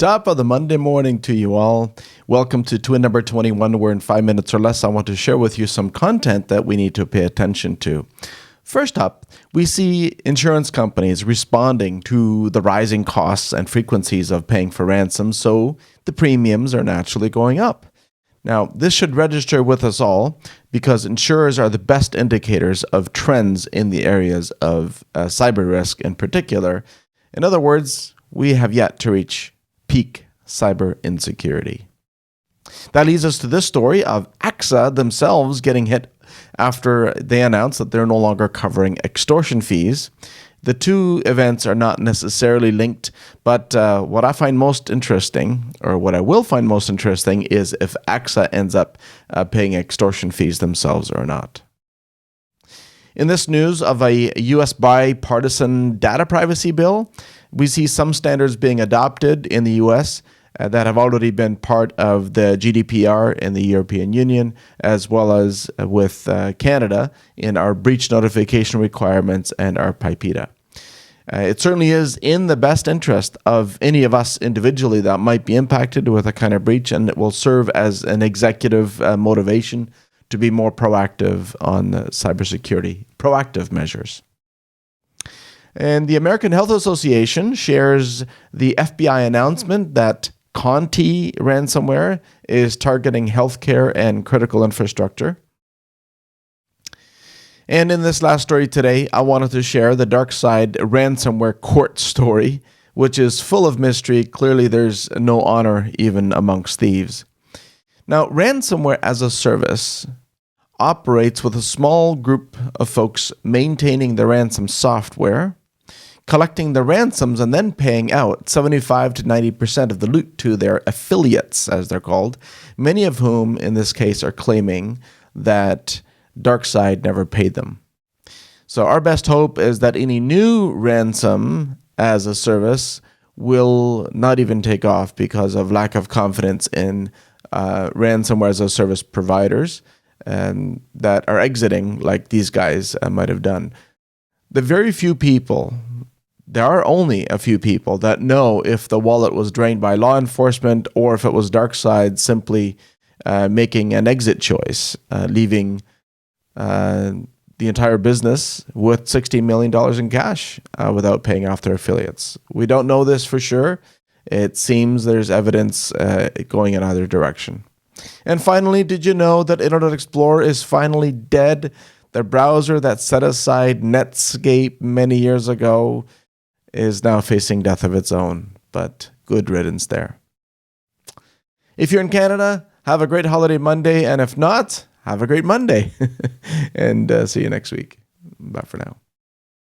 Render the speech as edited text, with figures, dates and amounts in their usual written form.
Top of the Monday morning to you all. Welcome to Twinn number 21, where in 5 minutes or less I want to share with you some content that we need to pay attention to. First up, we see insurance companies responding to the rising costs and frequencies of paying for ransoms, so the premiums are naturally going up. Now, this should register with us all because insurers are the best indicators of trends in the areas of cyber risk in particular. In other words, we have yet to reach peak cyber insecurity. That leads us to this story of AXA themselves getting hit after they announced that they're no longer covering extortion fees. The two events are not necessarily linked, but what I find most interesting, or what I will find most interesting, is if AXA ends up paying extortion fees themselves or not. In this news of a U.S. bipartisan data privacy bill, we see some standards being adopted in the U.S. That have already been part of the GDPR in the European Union, as well as with Canada in our breach notification requirements and our PIPEDA. It certainly is in the best interest of any of us individually that might be impacted with a kind of breach, and it will serve as an executive motivation to be more proactive on cybersecurity, proactive measures. And the American Health Association shares the FBI announcement that Conti ransomware is targeting healthcare and critical infrastructure. And in this last story today, I wanted to share the DarkSide ransomware court story, which is full of mystery. Clearly, there's no honor even amongst thieves. Now, ransomware as a service operates with a small group of folks maintaining the ransom software, collecting the ransoms, and then paying out 75 to 90% of the loot to their affiliates, as they're called, many of whom, in this case, are claiming that DarkSide never paid them. So our best hope is that any new ransom as a service will not even take off because of lack of confidence in ransomware as a service providers that are exiting like these guys might have done. There are only a few people that know if the wallet was drained by law enforcement or if it was DarkSide simply making an exit choice, leaving the entire business with $60 million in cash without paying off their affiliates. We don't know this for sure. It seems there's evidence going in either direction. And finally, did you know that Internet Explorer is finally dead? The browser that set aside Netscape many years ago is now facing death of its own, but good riddance there. If you're in Canada, have a great holiday Monday, and if not, have a great Monday. And see you next week. Bye for now.